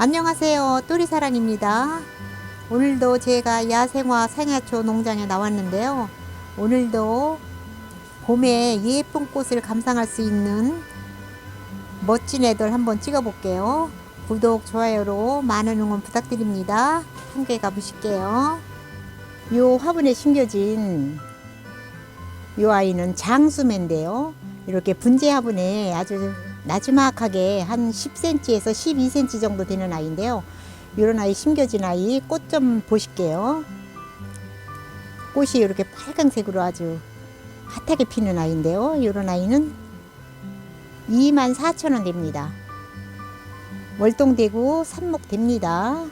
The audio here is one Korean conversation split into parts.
안녕하세요, 또리사랑입니다. 오늘도 제가 야생화 상야초 농장에 나왔는데요. 오늘도 봄에 예쁜 꽃을 감상할 수 있는 멋진 애들 한번 찍어 볼게요. 구독, 좋아요로 많은 응원 부탁드립니다. 함께 가보실게요. 요 화분에 심겨진 요 아이는 장수매인데요. 이렇게 분재 화분에 아주 나지막하게 한 10cm에서 12cm 정도 되는 아이인데요. 이런 아이 심겨진 아이 꽃 좀 보실게요. 꽃이 이렇게 빨강색으로 아주 핫하게 피는 아이인데요. 이런 아이는 24,000원 됩니다. 월동되고 삽목됩니다.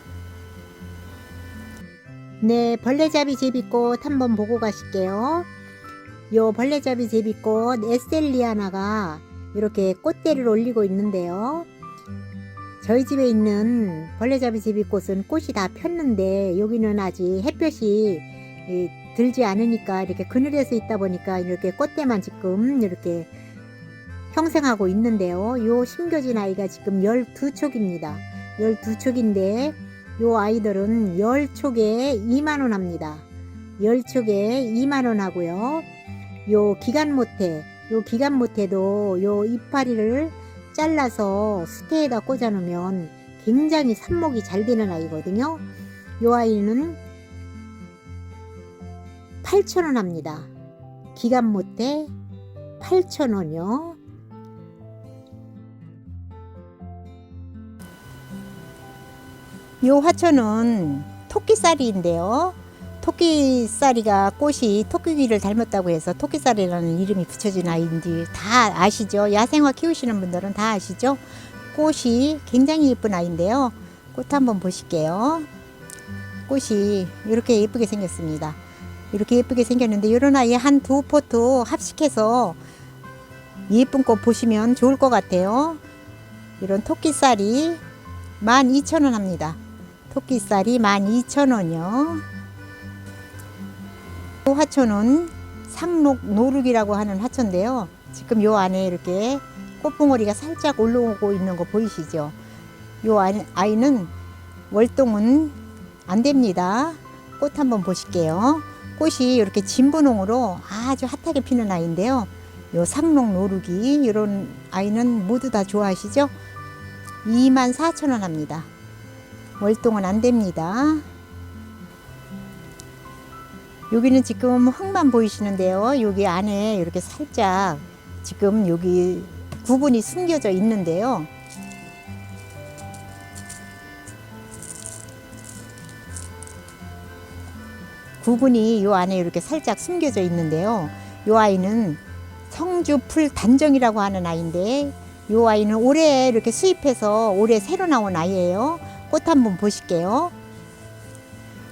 네, 벌레잡이 제비꽃 한번 보고 가실게요. 요 벌레잡이 제비꽃 에셀리아나가 이렇게 꽃대를 올리고 있는데요. 저희 집에 있는 벌레잡이 제비꽃은 꽃이 다 폈는데 여기는 아직 햇볕이 들지 않으니까 이렇게 그늘에서 있다 보니까 이렇게 꽃대만 지금 이렇게 형성하고 있는데요. 요 심겨진 아이가 지금 12촉입니다. 12촉인데 요 아이들은 10촉에 2만원 합니다. 10촉에 2만원 하고요. 요 기간모태도 요 이파리를 잘라서 수태에다 꽂아 놓으면 굉장히 삽목이 잘 되는 아이거든요. 요 아이는 8,000원 합니다. 기간모태 8,000원이요. 요 화초는 토끼살이인데요. 토끼살이가 꽃이 토끼귀를 닮았다고 해서 토끼살이라는 이름이 붙여진 아이인지 다 아시죠? 야생화 키우시는 분들은 다 아시죠? 꽃이 굉장히 예쁜 아이인데요. 꽃 한번 보실게요. 꽃이 이렇게 예쁘게 생겼습니다. 이렇게 예쁘게 생겼는데 이런 아이 한 두 포트 합식해서 예쁜 꽃 보시면 좋을 것 같아요. 이런 토끼살이 12,000원 합니다. 토끼살이 12,000원이요. 이 화초는 상록 노룩이라고 하는 화초인데요. 지금 요 안에 이렇게 꽃봉오리가 살짝 올라오고 있는 거 보이시죠? 요 아이는 월동은 안 됩니다. 꽃 한번 보실게요. 꽃이 이렇게 진분홍으로 아주 핫하게 피는 아이인데요. 요 상록 노룩이 이런 아이는 모두 다 좋아하시죠? 24,000원 합니다. 월동은 안 됩니다. 여기는 지금 흙만 보이시는데요. 여기 안에 이렇게 살짝 지금 여기 구분이 숨겨져 있는데요. 구분이 요 안에 이렇게 살짝 숨겨져 있는데요. 요 아이는 성주풀 단정이라고 하는 아이인데 요 아이는 올해 이렇게 수입해서 올해 새로 나온 아이예요. 꽃 한번 보실게요.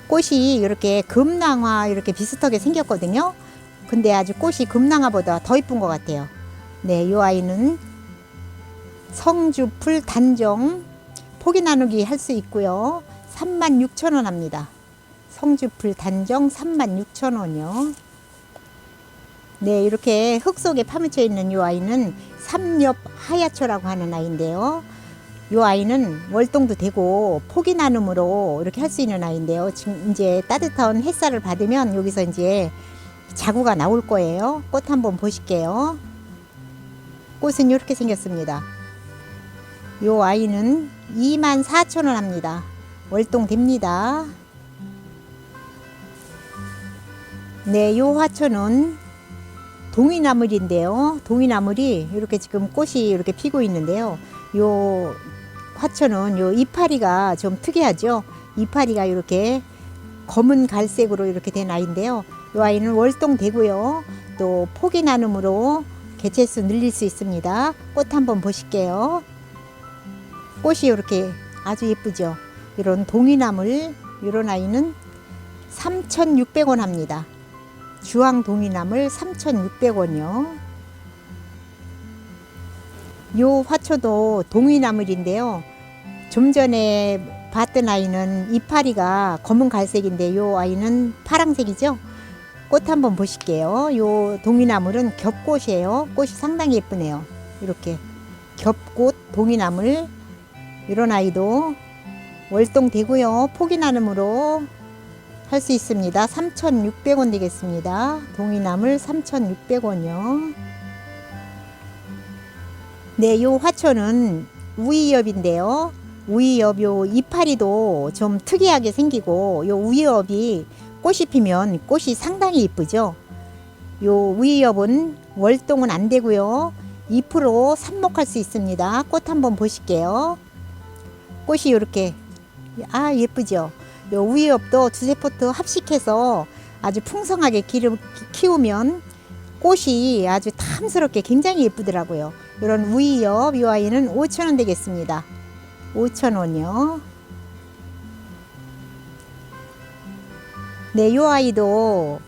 꽃이 이렇게 금낭화 이렇게 비슷하게 생겼거든요. 근데 아주 꽃이 금낭화보다 더 이쁜 것 같아요. 네, 이 아이는 성주풀 단정 포기 나누기 할 수 있고요. 36,000원 합니다. 성주풀 단정 36,000원이요. 네, 이렇게 흙 속에 파묻혀 있는 이 아이는 삼엽 하야초라고 하는 아이인데요. 이 아이는 월동도 되고 포기 나눔으로 이렇게 할 수 있는 아이인데요. 지금 이제 따뜻한 햇살을 받으면 여기서 이제 자구가 나올 거예요. 꽃 한번 보실게요. 꽃은 이렇게 생겼습니다. 이 아이는 24,000원 합니다. 월동 됩니다. 네, 이 화초는 동이나물인데요. 동이나물이 이렇게 지금 꽃이 이렇게 피고 있는데요. 요 화초는 요 이파리가 좀 특이하죠. 이파리가 이렇게 검은 갈색으로 이렇게 된 아이인데요. 이 아이는 월동되고요. 또 포기 나눔으로 개체수 늘릴 수 있습니다. 꽃 한번 보실게요. 꽃이 이렇게 아주 예쁘죠. 이런 동이나물 이런 아이는 3,600원 합니다. 주황 동이나물 3,600원이요. 요 화초도 동이나물인데요. 좀 전에 봤던 아이는 이파리가 검은 갈색인데 요 아이는 파랑색이죠. 꽃 한번 보실게요. 요 동이나물은 겹꽃이에요. 꽃이 상당히 예쁘네요. 이렇게 겹꽃 동이나물 이런 아이도 월동되고요. 포기나무로 할 수 있습니다. 3,600원 되겠습니다. 동이나물 3,600원이요. 네, 요 화초는 우이엽인데요. 우이엽 요 이파리도 좀 특이하게 생기고, 요 우이엽이 꽃이 피면 꽃이 상당히 이쁘죠. 요 우이엽은 월동은 안 되고요. 잎으로 삽목할 수 있습니다. 꽃 한번 보실게요. 꽃이 이렇게 예쁘죠. 요 우이엽도 두세 포트 합식해서 아주 풍성하게 키우면 꽃이 아주 탐스럽게 굉장히 예쁘더라고요. 이런 우이엽 이 아이는 5,000원 되겠습니다. 5,000원이요. 네, 이 아이도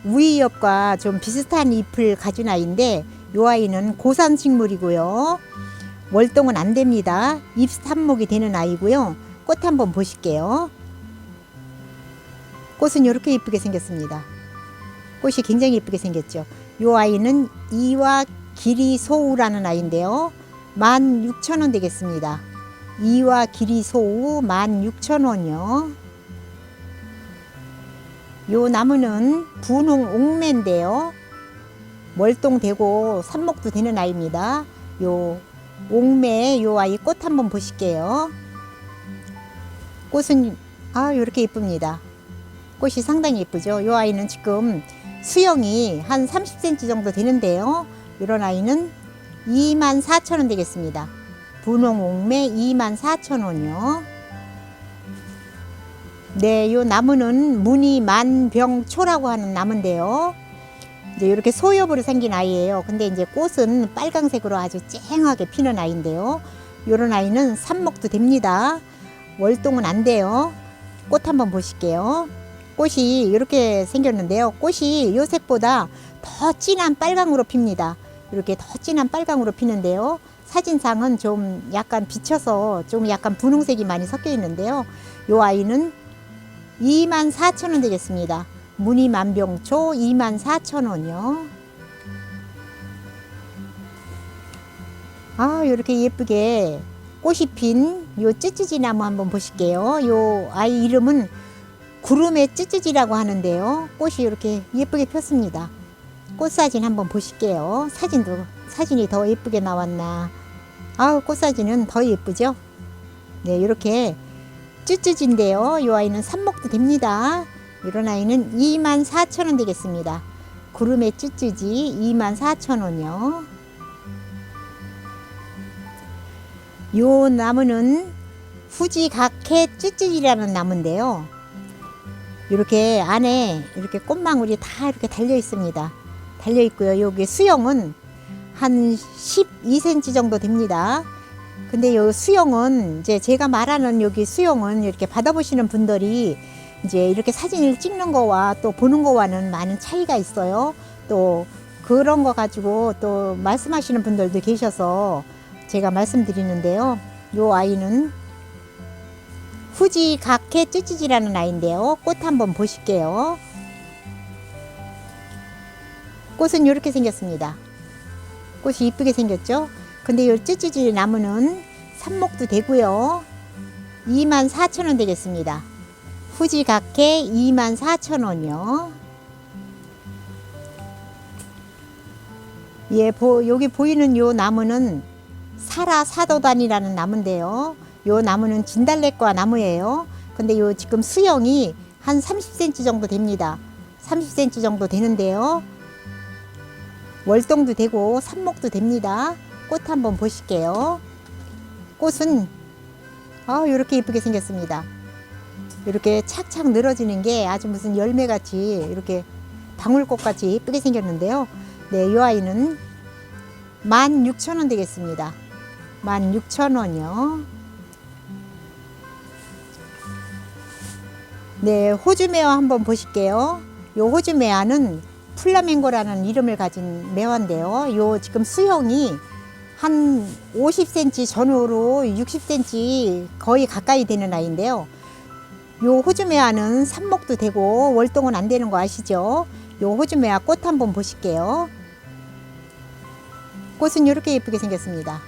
우이엽과 좀 비슷한 잎을 가진 아이인데, 이 아이는 고산 식물이고요. 월동은 안 됩니다. 잎 삽목이 되는 아이고요. 꽃 한번 보실게요. 꽃은 이렇게 예쁘게 생겼습니다. 꽃이 굉장히 예쁘게 생겼죠. 이 아이는 이와 기리소우라는 아이인데요. 16,000원 되겠습니다. 이와 기리소우 16,000원이요. 요 나무는 분홍 옥매인데요. 월동되고 삽목도 되는 아이입니다. 요 옥매 요 아이 꽃 한번 보실게요. 꽃은 이렇게 예쁩니다. 꽃이 상당히 예쁘죠. 요 아이는 지금 수영이 한 30cm 정도 되는데요. 이런 아이는 24,000원 되겠습니다. 분홍 옥매 24,000원이요. 네, 요 나무는 무늬만병초라고 하는 나무인데요. 이제 이렇게 소엽으로 생긴 아이예요. 근데 이제 꽃은 빨강색으로 아주 쨍하게 피는 아이인데요. 요런 아이는 삽목도 됩니다. 월동은 안 돼요. 꽃 한번 보실게요. 꽃이 이렇게 생겼는데요. 꽃이 요 색보다 더 진한 빨강으로 핍니다. 이렇게 더 진한 빨강으로 피는데요. 사진상은 좀 약간 비쳐서 좀 약간 분홍색이 많이 섞여 있는데요. 요 아이는 24,000원 되겠습니다. 무늬만병초 24,000원이요. 이렇게 예쁘게 꽃이 핀 요 찌찌지 나무 한번 보실게요. 요 아이 이름은 구름의 찌찌지라고 하는데요. 꽃이 이렇게 예쁘게 폈습니다. 꽃 사진 한번 보실게요. 사진이 더 예쁘게 나왔나. 꽃 사진은 더 예쁘죠. 네, 이렇게 찌찌지인데요. 이 아이는 삽목도 됩니다. 이런 아이는 24,000원 되겠습니다. 구름의 찌찌지 24,000원이요. 요 나무는 후지각해 찌찌지라는 나무인데요. 이렇게 안에 이렇게 꽃망울이 다 이렇게 달려 있습니다. 달려 있고요. 여기 수영은 한 12cm 정도 됩니다. 근데 요 수영은 이제 제가 말하는 여기 수영은 이렇게 받아보시는 분들이 이제 이렇게 사진을 찍는 거와 또 보는 거와는 많은 차이가 있어요. 또 그런 거 가지고 또 말씀하시는 분들도 계셔서 제가 말씀드리는데요. 요 아이는 후지각해 찌찌지라는 아이인데요. 꽃 한번 보실게요. 꽃은 이렇게 생겼습니다. 꽃이 이쁘게 생겼죠. 근데 이 찌찌지 나무는 삽목도 되고요. 24,000원 되겠습니다. 후지각해 24,000원이요. 예, 여기 보이는 요 나무는 사라사도단이라는 나무인데요. 요 나무는 진달래과 나무예요. 근데 요 지금 수영이 한 30cm 정도 됩니다. 30cm 정도 되는데요. 월동도 되고 삽목도 됩니다. 꽃 한번 보실게요. 꽃은 이렇게 예쁘게 생겼습니다. 이렇게 착착 늘어지는 게 아주 무슨 열매같이 이렇게 방울꽃같이 예쁘게 생겼는데요. 네, 이 아이는 16,000원 되겠습니다. 16,000원이요. 네, 호주매화 한번 보실게요. 요 호주매화는 플라멩고라는 이름을 가진 매화인데요. 요 지금 수형이 한 50cm 전후로 60cm 거의 가까이 되는 아이인데요. 요 호주매화는 삽목도 되고 월동은 안 되는 거 아시죠? 요 호주매화 꽃 한번 보실게요. 꽃은 이렇게 예쁘게 생겼습니다.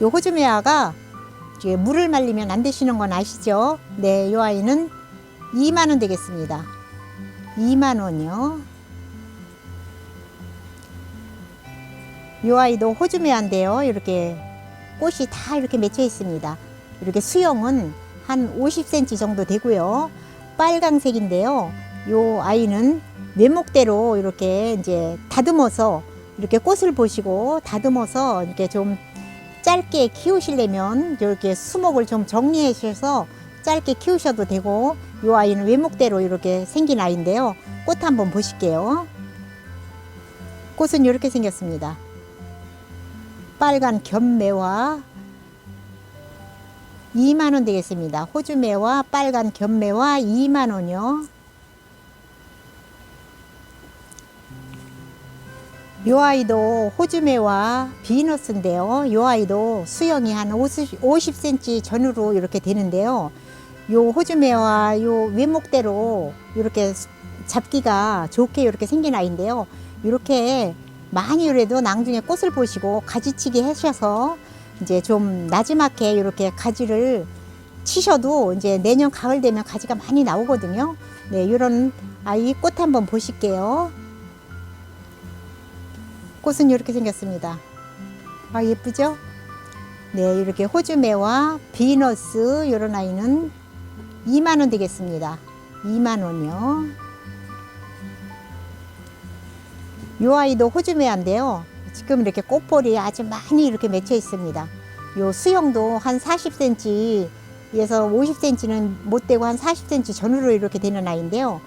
요 호주매화가 물을 말리면 안 되시는 건 아시죠? 네, 이 아이는 2만 원 되겠습니다. 2만 원이요. 이 아이도 호주매화인데요. 이렇게 꽃이 다 이렇게 맺혀 있습니다. 이렇게 수영은 한 50cm 정도 되고요. 빨강색인데요. 이 아이는 외목대로 이렇게 이제 다듬어서 이렇게 꽃을 보시고 다듬어서 이렇게 좀 짧게 키우시려면 이렇게 수목을 좀 정리하셔서 짧게 키우셔도 되고, 이 아이는 외목대로 이렇게 생긴 아이인데요. 꽃 한번 보실게요. 꽃은 이렇게 생겼습니다. 빨간 견매화 2만 원 되겠습니다. 호주매화 빨간 견매화 2만 원이요. 요 아이도 호주매화 비너스인데요. 요 아이도 수영이 한 50cm 전후로 이렇게 되는데요. 요 호주매화 요 외목대로 이렇게 잡기가 좋게 이렇게 생긴 아이인데요. 이렇게 많이 그래도 나중에 꽃을 보시고 가지치기 하셔서 이제 좀 나지막하게 이렇게 가지를 치셔도 이제 내년 가을 되면 가지가 많이 나오거든요. 네, 이런 아이 꽃 한번 보실게요. 꽃은 이렇게 생겼습니다. 아, 예쁘죠? 네, 이렇게 호주매화 비너스 이런 아이는 2만 원 되겠습니다. 2만 원이요. 이 아이도 호주매화인데요. 지금 이렇게 꽃볼이 아주 많이 이렇게 맺혀 있습니다. 요 수영도 한 40cm에서 50cm는 못 되고 한 40cm 전후로 이렇게 되는 아이인데요.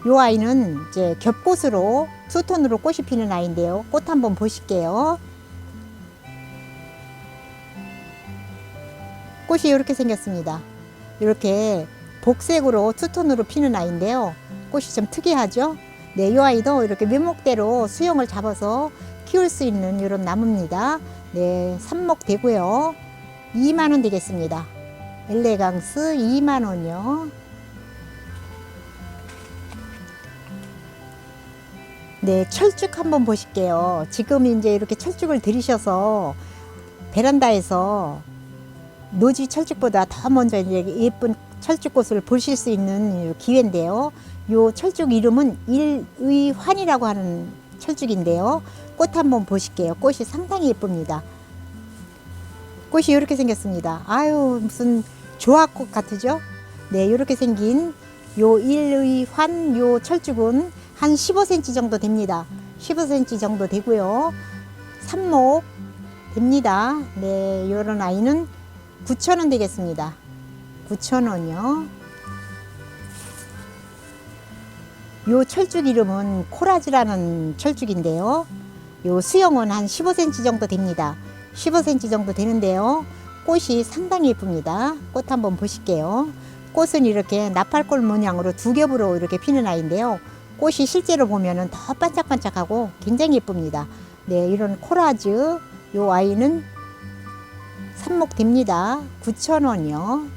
이 아이는 이제 겹꽃으로 투톤으로 꽃이 피는 아이인데요. 꽃 한번 보실게요. 꽃이 이렇게 생겼습니다. 이렇게 복색으로 투톤으로 피는 아이인데요. 꽃이 좀 특이하죠? 네, 이 아이도 이렇게 묘목대로 수영을 잡아서 키울 수 있는 이런 나무입니다. 네, 삽목 되고요. 2만 원 되겠습니다. 엘레강스 2만 원이요. 네, 철쭉 한번 보실게요. 지금 이제 이렇게 철쭉을 들이셔서 베란다에서 노지 철쭉보다 더 먼저 이제 예쁜 철쭉꽃을 보실 수 있는 기회인데요. 요 철쭉 이름은 일의환이라고 하는 철쭉인데요. 꽃 한번 보실게요. 꽃이 상당히 예쁩니다. 꽃이 이렇게 생겼습니다. 아유, 무슨 조화꽃 같으죠? 네, 이렇게 생긴 요 일의환 요 철쭉은 한 15cm 정도 됩니다. 15cm 정도 되고요. 삽목 됩니다. 네, 요런 아이는 9,000원 되겠습니다. 9,000원이요. 요 철쭉 이름은 코라지라는 철쭉인데요. 요 수영은 한 15cm 정도 됩니다. 15cm 정도 되는데요. 꽃이 상당히 예쁩니다. 꽃 한번 보실게요. 꽃은 이렇게 나팔꽃 모양으로 두 겹으로 이렇게 피는 아이인데요. 꽃이 실제로 보면은 더 반짝반짝하고 굉장히 예쁩니다. 네, 이런 코라즈 요 아이는 삽목 됩니다. 9,000원이요.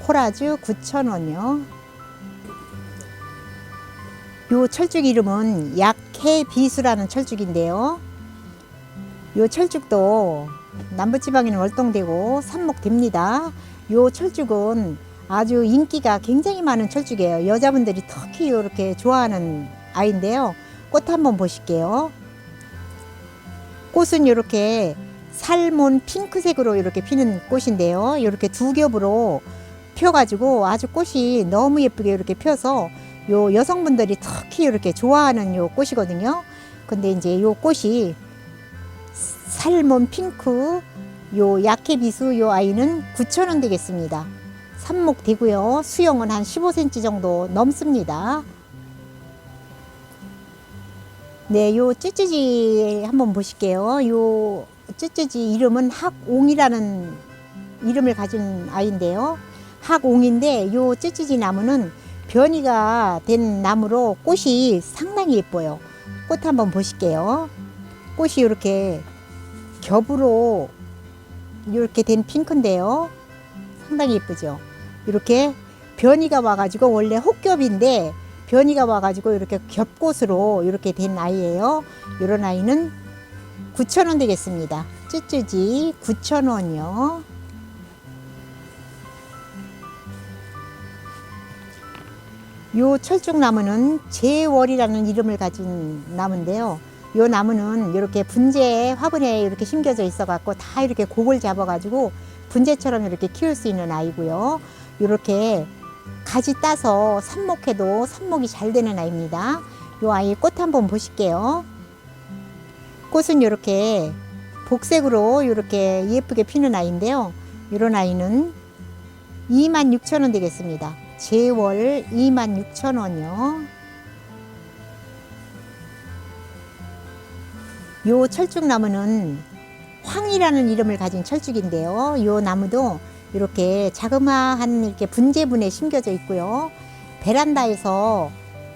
코라즈 9,000원이요. 요 철쭉 이름은 약해비수라는 철쭉인데요. 요 철쭉도 남부지방에는 월동되고 삽목 됩니다. 요 철쭉은 아주 인기가 굉장히 많은 철쭉이에요. 여자분들이 특히 이렇게 좋아하는 아이인데요. 꽃 한번 보실게요. 꽃은 이렇게 살몬 핑크색으로 이렇게 피는 꽃인데요. 이렇게 두 겹으로 펴가지고 아주 꽃이 너무 예쁘게 이렇게 펴서 요 여성분들이 특히 이렇게 좋아하는 요 꽃이거든요. 근데 이제 요 꽃이 살몬 핑크 요 약해비수 요 아이는 9,000원 되겠습니다. 삽목 되고요. 수영은 한 15cm 정도 넘습니다. 네, 요 쯔쯔지 한번 보실게요. 요 쯔쯔지 이름은 학옹이라는 이름을 가진 아이인데요. 학옹인데 요 쯔쯔지 나무는 변이가 된 나무로 꽃이 상당히 예뻐요. 꽃 한번 보실게요. 꽃이 이렇게 겹으로 이렇게 된 핑크인데요. 상당히 예쁘죠. 이렇게 변이가 와가지고 원래 혹겹인데 변이가 와가지고 이렇게 겹꽃으로 이렇게 된 아이예요. 이런 아이는 9,000원 되겠습니다. 쯔쯔지 9,000원이요. 요 철쭉나무는 제월이라는 이름을 가진 나무인데요. 요 나무는 이렇게 분재 화분에 이렇게 심겨져 있어 갖고 다 이렇게 곡을 잡아 가지고 분재처럼 이렇게 키울 수 있는 아이고요. 이렇게 가지 따서 삽목해도 삽목이 잘 되는 아이입니다. 요 아이 꽃 한번 보실게요. 꽃은 이렇게 복색으로 이렇게 예쁘게 피는 아이인데요. 이런 아이는 26,000원 되겠습니다. 제월 26,000원이요. 요 철쭉나무는 황이라는 이름을 가진 철쭉인데요. 요 나무도 이렇게 자그마한 이렇게 분재분에 심겨져 있고요. 베란다에서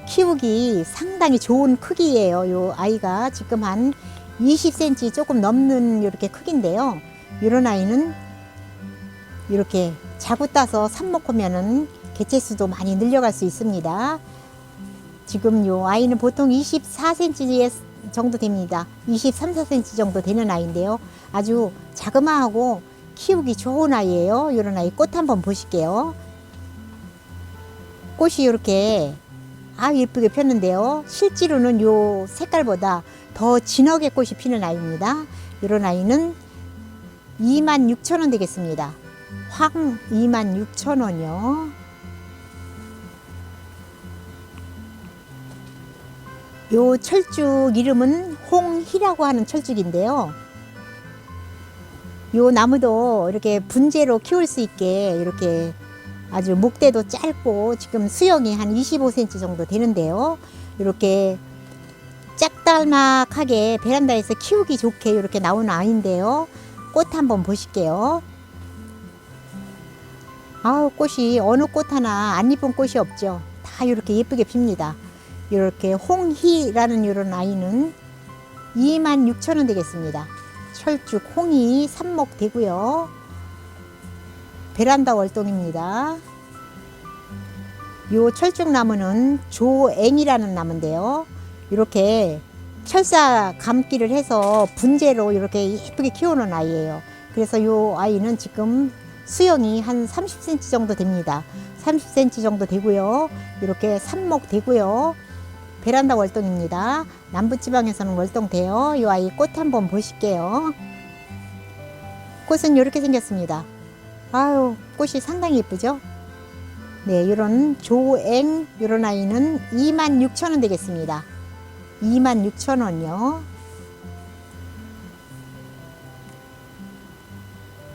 키우기 상당히 좋은 크기예요. 요 아이가 지금 한 20cm 조금 넘는 이렇게 크기인데요. 이런 아이는 이렇게 자구 따서 삽목하면은 개체수도 많이 늘려갈 수 있습니다. 지금 요 아이는 보통 24cm 정도 됩니다. 23, 4cm 정도 되는 아이인데요. 아주 자그마하고 키우기 좋은 아이예요. 이런 아이 꽃 한번 보실게요. 꽃이 이렇게 예쁘게 폈는데요. 실제로는 요 색깔보다 더 진하게 꽃이 피는 아이입니다. 이런 아이는 26,000원 되겠습니다. 황 26,000원이요. 요 철쭉 이름은 홍희라고 하는 철쭉인데요. 요 나무도 이렇게 분재로 키울 수 있게 이렇게 아주 목대도 짧고 지금 수영이 한 25cm 정도 되는데요. 이렇게 짝달막하게 베란다에서 키우기 좋게 이렇게 나오는 아이인데요. 꽃 한번 보실게요. 꽃이 어느 꽃 하나 안 이쁜 꽃이 없죠. 다 이렇게 예쁘게 핍니다. 이렇게 홍희라는 이런 아이는 26,000원 되겠습니다. 철쭉 홍희 삽목 되고요. 베란다 월동입니다. 요 철쭉나무는 조앵이라는 나무인데요. 이렇게 철사 감기를 해서 분재로 이렇게 예쁘게 키우는 아이예요. 그래서 요 아이는 지금 수영이 한 30cm 정도 됩니다. 30cm 정도 되고요. 이렇게 삽목 되고요. 베란다 월동입니다. 남부지방에서는 월동돼요. 이 아이 꽃 한번 보실게요. 꽃은 이렇게 생겼습니다. 꽃이 상당히 예쁘죠? 네, 이런 조앵 이런 아이는 26,000원 되겠습니다. 26,000원이요.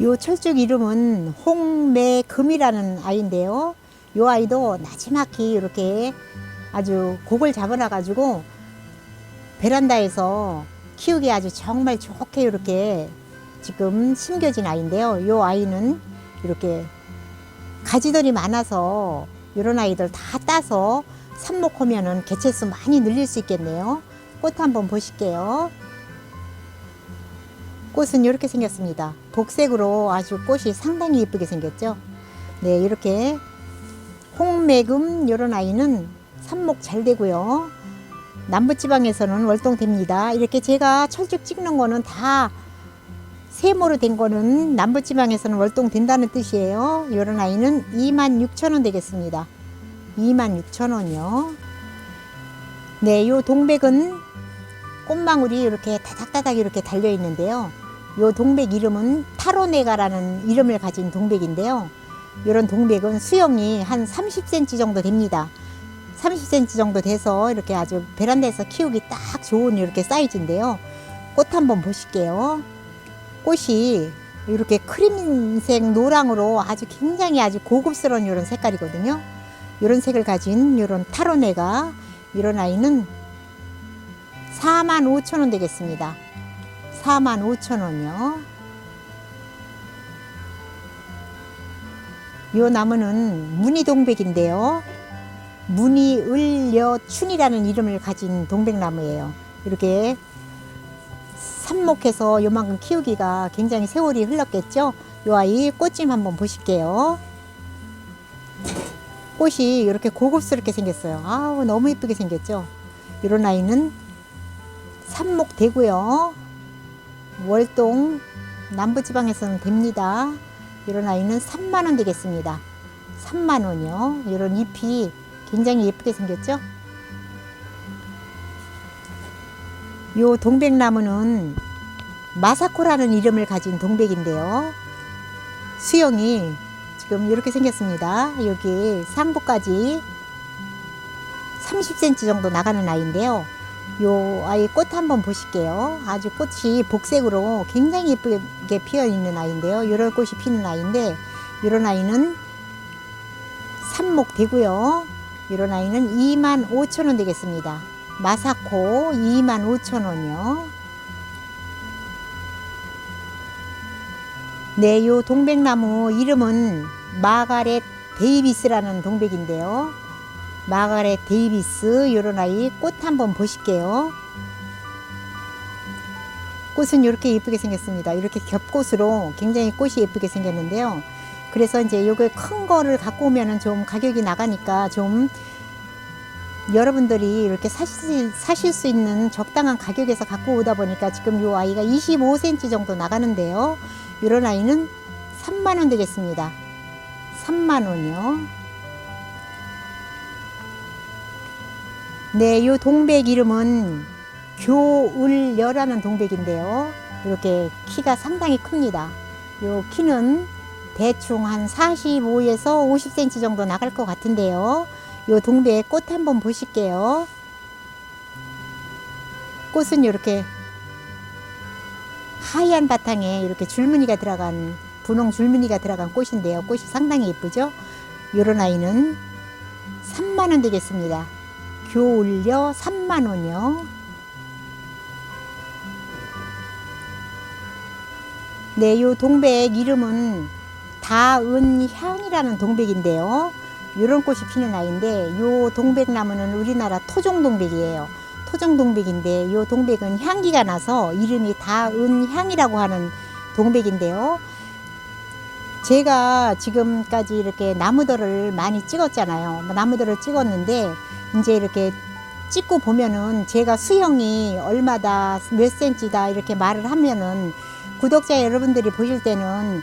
요 철쭉 이름은 홍매금이라는 아이인데요. 요 아이도 나지막히 이렇게 아주 곡을 잡아놔 가지고 베란다에서 키우기 아주 정말 좋게 이렇게 지금 심겨진 아이인데요. 요 아이는 이렇게 가지들이 많아서 이런 아이들 다 따서 삽목하면은 개체수 많이 늘릴 수 있겠네요. 꽃 한번 보실게요. 꽃은 이렇게 생겼습니다. 복색으로 아주 꽃이 상당히 예쁘게 생겼죠. 네, 이렇게 홍매금 이런 아이는 삽목 잘 되고요. 남부지방에서는 월동됩니다. 이렇게 제가 철쭉 찍는 거는 다 세모로 된 거는 남부지방에서는 월동된다는 뜻이에요. 이런 아이는 26,000원 되겠습니다. 26,000원이요. 네, 요 동백은 꽃망울이 이렇게 다닥다닥 이렇게 달려 있는데요. 요 동백 이름은 타로네가라는 이름을 가진 동백인데요. 이런 동백은 수영이 한 30cm 정도 됩니다. 30cm 정도 돼서 이렇게 아주 베란다에서 키우기 딱 좋은 이렇게 사이즈인데요. 꽃 한번 보실게요. 꽃이 이렇게 크림색 노랑으로 아주 굉장히 아주 고급스러운 이런 색깔이거든요. 이런 색을 가진 이런 타로네가 이런 아이는 45,000원 되겠습니다. 45,000원이요. 이 나무는 무늬동백인데요. 무늬을려춘이라는 이름을 가진 동백나무예요. 이렇게 삽목해서 요만큼 키우기가 굉장히 세월이 흘렀겠죠. 이 아이 꽃 좀 한번 보실게요. 꽃이 이렇게 고급스럽게 생겼어요. 너무 예쁘게 생겼죠. 이런 아이는 삽목되고요. 월동 남부지방에서는 됩니다. 이런 아이는 3만원 되겠습니다. 3만원이요. 이런 잎이 굉장히 예쁘게 생겼죠? 요 동백나무는 마사코라는 이름을 가진 동백인데요. 수영이 지금 이렇게 생겼습니다. 여기 상부까지 30cm 정도 나가는 아이인데요. 요 아이 꽃 한번 보실게요. 아주 꽃이 복색으로 굉장히 예쁘게 피어 있는 아이인데요. 이런 꽃이 피는 아이인데, 이런 아이는 삽목 되고요. 이런 아이는 25,000원 되겠습니다. 마사코 25,000원이요. 네, 요 동백나무 이름은 마가렛 데이비스라는 동백인데요. 마가렛 데이비스, 요런 아이 꽃 한번 보실게요. 꽃은 이렇게 예쁘게 생겼습니다. 이렇게 겹꽃으로 굉장히 꽃이 예쁘게 생겼는데요. 그래서 이제 요거 큰 거를 갖고 오면은 좀 가격이 나가니까 좀 여러분들이 이렇게 사실 수 있는 적당한 가격에서 갖고 오다 보니까 지금 요 아이가 25cm 정도 나가는데요. 이런 아이는 3만원 되겠습니다. 3만원이요. 네, 요 동백 이름은 교울여라는 동백인데요. 이렇게 키가 상당히 큽니다. 요 키는 대충 한 45에서 50cm 정도 나갈 것 같은데요. 요 동백 꽃 한번 보실게요. 꽃은 이렇게 하얀 바탕에 이렇게 줄무늬가 들어간, 분홍 줄무늬가 들어간 꽃인데요. 꽃이 상당히 예쁘죠? 요런 아이는 3만원 되겠습니다. 교울여 3만원이요. 네, 요 동백 이름은 다은향이라는 동백인데요. 요런 꽃이 피는 아이인데, 요 동백나무는 우리나라 토종동백이에요. 토종동백인데, 요 동백은 향기가 나서 이름이 다은향이라고 하는 동백인데요. 제가 지금까지 이렇게 나무들을 많이 찍었잖아요. 나무들을 찍었는데, 이제 이렇게 찍고 보면은 제가 수형이 얼마다, 몇 센치다 이렇게 말을 하면은 구독자 여러분들이 보실 때는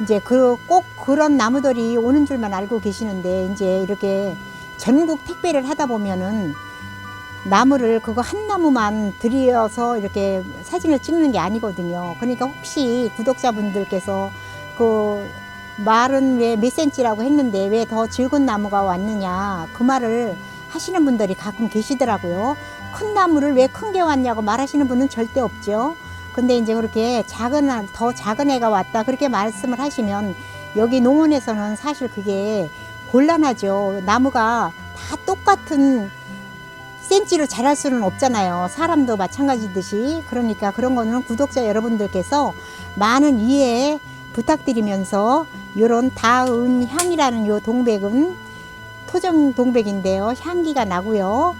이제 꼭 그런 나무들이 오는 줄만 알고 계시는데, 이제 이렇게 전국 택배를 하다 보면은 나무를 그거 한 나무만 들여서 이렇게 사진을 찍는 게 아니거든요. 그러니까 혹시 구독자분들께서 그 말은 왜 몇 센치라고 했는데 왜 더 적은 나무가 왔느냐, 그 말을 하시는 분들이 가끔 계시더라고요. 큰 나무를 왜 큰 게 왔냐고 말하시는 분은 절대 없죠. 근데 이제 그렇게 더 작은 애가 왔다 그렇게 말씀을 하시면 여기 농원에서는 사실 그게 곤란하죠. 나무가 다 똑같은 센치로 자랄 수는 없잖아요. 사람도 마찬가지듯이. 그러니까 그런 거는 구독자 여러분들께서 많은 이해 부탁드리면서, 요런 다은향이라는 요 동백은 토종 동백인데요. 향기가 나고요.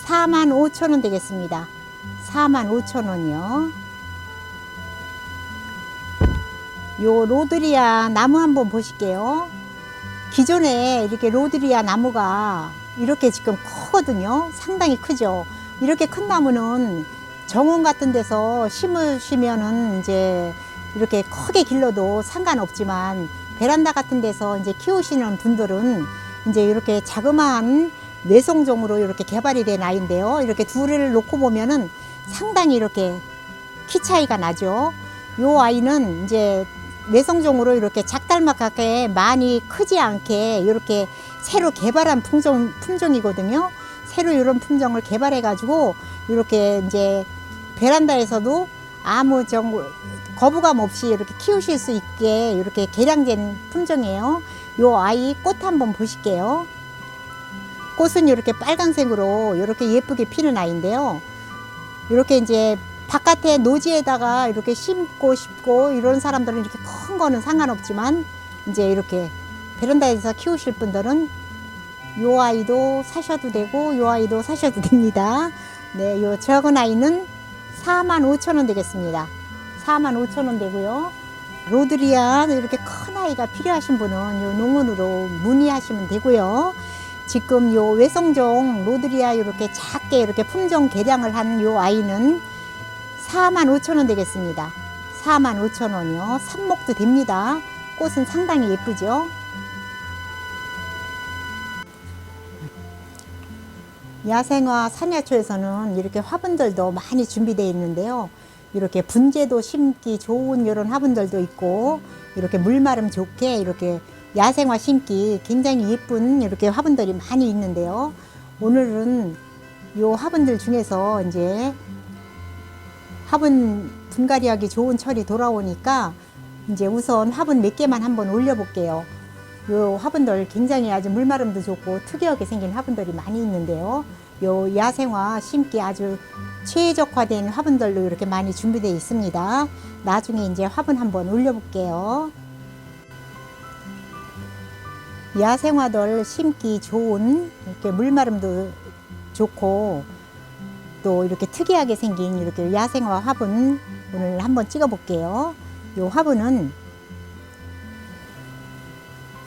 45,000원 되겠습니다. 45,000원이요. 요 로드리아 나무 한번 보실게요. 기존에 이렇게 로드리아 나무가 이렇게 지금 크거든요. 상당히 크죠. 이렇게 큰 나무는 정원 같은 데서 심으시면은 이제 이렇게 크게 길러도 상관없지만, 베란다 같은 데서 이제 키우시는 분들은 이제 이렇게 자그마한 외송종으로 이렇게 개발이 된 아이인데요. 이렇게 둘을 놓고 보면은 상당히 이렇게 키 차이가 나죠. 요 아이는 이제 외성종으로 이렇게 작달막하게 많이 크지 않게 이렇게 새로 개발한 품종이거든요. 새로 이런 품종을 개발해 가지고 이렇게 이제 베란다에서도 아무 거부감 없이 이렇게 키우실 수 있게 이렇게 개량된 품종이에요. 요 아이 꽃 한번 보실게요. 꽃은 이렇게 빨간색으로 이렇게 예쁘게 피는 아이인데요. 이렇게 이제 바깥에 노지에다가 이렇게 심고 싶고 이런 사람들은 이렇게 큰 거는 상관없지만, 이제 이렇게 베란다에서 키우실 분들은 요 아이도 사셔도 되고 요 아이도 사셔도 됩니다. 네, 요 적은 아이는 45,000원 되겠습니다. 45,000원 되고요. 로드리아 이렇게 큰 아이가 필요하신 분은 요 농원으로 문의하시면 되고요. 지금 요 외성종 로드리아 이렇게 작게 이렇게 품종 개량을 한 요 아이는 45,000원 되겠습니다. 45,000원이요. 삽목도 됩니다. 꽃은 상당히 예쁘죠. 야생화 상야초에서는 이렇게 화분들도 많이 준비되어 있는데요. 이렇게 분재도 심기 좋은 이런 화분들도 있고, 이렇게 물마름 좋게 이렇게 야생화 심기 굉장히 예쁜 이렇게 화분들이 많이 있는데요. 오늘은 요 화분들 중에서 이제 화분 분갈이하기 좋은 철이 돌아오니까 이제 우선 화분 몇 개만 한번 올려볼게요. 요 화분들 굉장히 아주 물마름도 좋고 특이하게 생긴 화분들이 많이 있는데요. 요 야생화 심기 아주 최적화된 화분들로 이렇게 많이 준비되어 있습니다. 나중에 이제 화분 한번 올려볼게요. 야생화들 심기 좋은 이렇게 물마름도 좋고 또 이렇게 특이하게 생긴 이렇게 야생화 화분 오늘 한번 찍어 볼게요. 요 화분은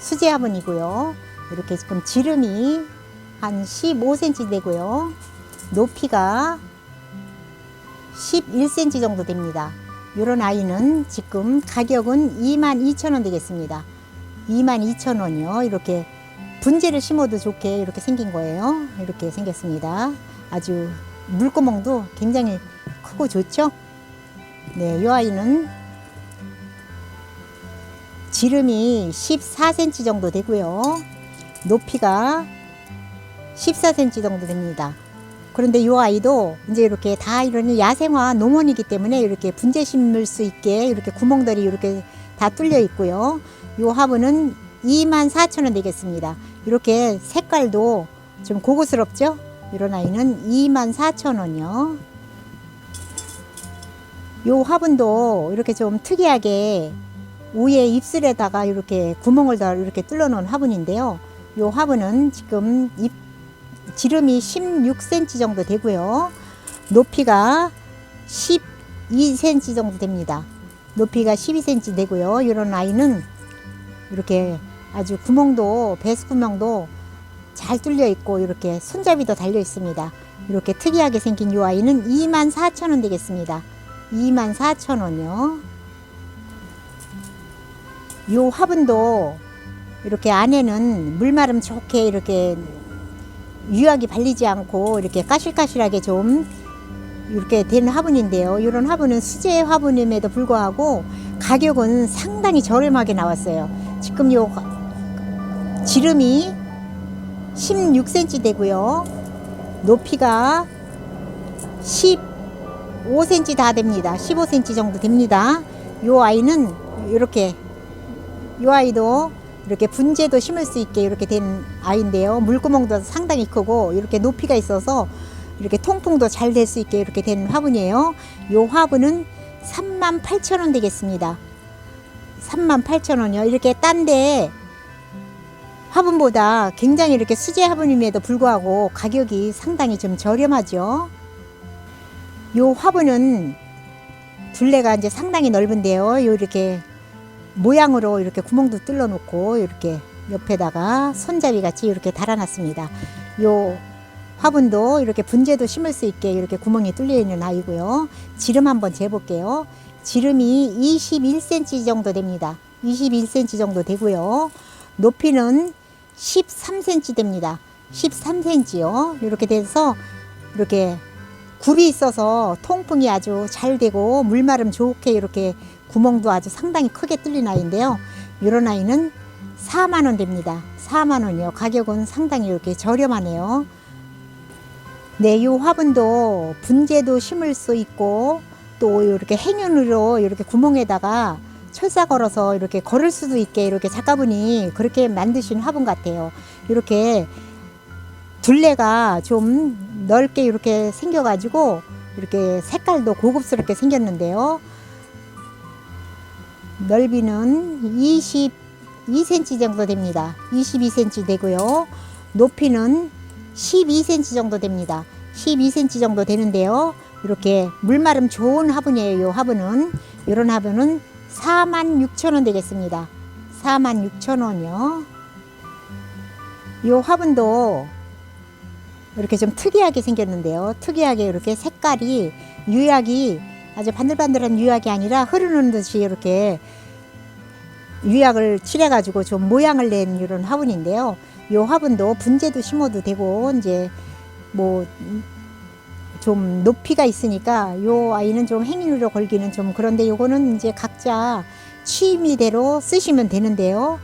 수제 화분이고요. 이렇게 지금 지름이 한 15cm 되고요. 높이가 11cm 정도 됩니다. 이런 아이는 지금 가격은 22,000원 되겠습니다. 22,000원이요. 이렇게 분재를 심어도 좋게 이렇게 생긴 거예요. 이렇게 생겼습니다. 아주 물구멍도 굉장히 크고 좋죠. 네, 이 아이는 지름이 14cm 정도 되고요. 높이가 14cm 정도 됩니다. 그런데 이 아이도 이제 이렇게 다 이런 야생화 농원이기 때문에 이렇게 분재 심을 수 있게 이렇게 구멍들이 이렇게 다 뚫려 있고요. 이 화분은 24,000원 되겠습니다. 이렇게 색깔도 좀 고급스럽죠? 이런 아이는 24,000원이요. 이 화분도 이렇게 좀 특이하게 위에 입술에다가 이렇게 구멍을 다 이렇게 뚫어 놓은 화분인데요. 이 화분은 지금 지름이 16cm 정도 되고요. 높이가 12cm 정도 됩니다. 높이가 12cm 되고요. 이런 아이는 이렇게 아주 구멍도 배수구멍도 잘 뚫려 있고 이렇게 손잡이도 달려 있습니다. 이렇게 특이하게 생긴 이 아이는 24,000원 되겠습니다. 24,000원이요. 이 화분도 이렇게 안에는 물마름 좋게 이렇게 유약이 발리지 않고 이렇게 까실까실하게 좀 이렇게 된 화분인데요. 이런 화분은 수제 화분임에도 불구하고 가격은 상당히 저렴하게 나왔어요. 지금 요 지름이 16cm 되고요. 높이가 15cm 다 됩니다. 15cm 정도 됩니다. 요 아이는 이렇게 요 아이도 이렇게 분재도 심을 수 있게 이렇게 된 아이인데요. 물구멍도 상당히 크고 이렇게 높이가 있어서 이렇게 통풍도 잘 될 수 있게 이렇게 된 화분이에요. 요 화분은 38,000원 되겠습니다. 38,000원이요. 이렇게 딴데 화분보다 굉장히 이렇게 수제 화분임에도 불구하고 가격이 상당히 좀 저렴하죠. 요 화분은 둘레가 이제 상당히 넓은데요. 요 이렇게 모양으로 이렇게 구멍도 뚫어 놓고 이렇게 옆에다가 손잡이 같이 이렇게 달아놨습니다. 요 화분도 이렇게 분재도 심을 수 있게 이렇게 구멍이 뚫려 있는 아이고요. 지름 한번 재볼게요. 지름이 21cm 정도 됩니다. 21cm 정도 되고요. 높이는 13cm 됩니다. 13cm요. 이렇게 돼서 이렇게 굽이 있어서 통풍이 아주 잘 되고 물마름 좋게 이렇게 구멍도 아주 상당히 크게 뚫린 아이인데요. 이런 아이는 4만원 됩니다. 4만원이요. 가격은 상당히 이렇게 저렴하네요. 네, 이 화분도 분재도 심을 수 있고 또 이렇게 행운으로 이렇게 구멍에다가 철사 걸어서 이렇게 걸을 수도 있게 이렇게 작가분이 그렇게 만드신 화분 같아요. 이렇게 둘레가 좀 넓게 이렇게 생겨가지고 이렇게 색깔도 고급스럽게 생겼는데요. 넓이는 22cm 정도 됩니다. 22cm 되고요. 높이는 12cm 정도 됩니다. 12cm 정도 되는데요. 이렇게 물마름 좋은 화분이에요. 이 화분은 이런 화분은 46,000원 되겠습니다. 46,000원이요. 이 화분도 이렇게 좀 특이하게 생겼는데요. 특이하게 이렇게 색깔이 유약이 아주 반들반들한 유약이 아니라 흐르는 듯이 이렇게 유약을 칠해가지고 좀 모양을 낸 이런 화분인데요. 이 화분도 분재도 심어도 되고 이제 뭐 좀 높이가 있으니까 요 아이는 좀 행인으로 걸기는 좀 그런데 요거는 이제 각자 취미대로 쓰시면 되는데요.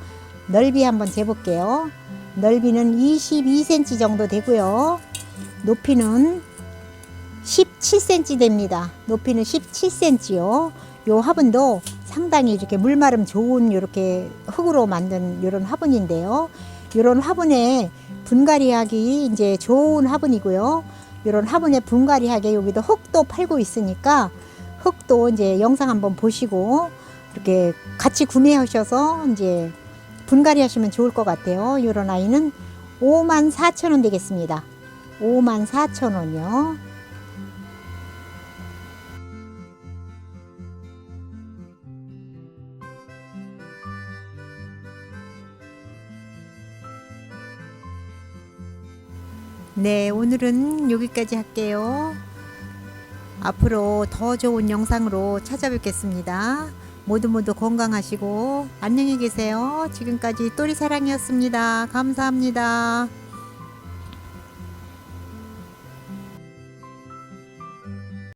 넓이 한번 재볼게요. 넓이는 22cm 정도 되고요. 높이는 17cm 됩니다. 높이는 17cm요. 요 화분도 상당히 이렇게 물마름 좋은 이렇게 흙으로 만든 이런 화분인데요. 이런 화분에 분갈이하기 이제 좋은 화분이고요. 이런 화분에 분갈이하게 여기도 흙도 팔고 있으니까 흙도 이제 영상 한번 보시고 이렇게 같이 구매하셔서 이제 분갈이 하시면 좋을 것 같아요. 이런 아이는 54,000원 되겠습니다. 54,000원이요. 네, 오늘은 여기까지 할게요. 앞으로 더 좋은 영상으로 찾아뵙겠습니다. 모두 건강하시고 안녕히 계세요. 지금까지 또리사랑이었습니다. 감사합니다.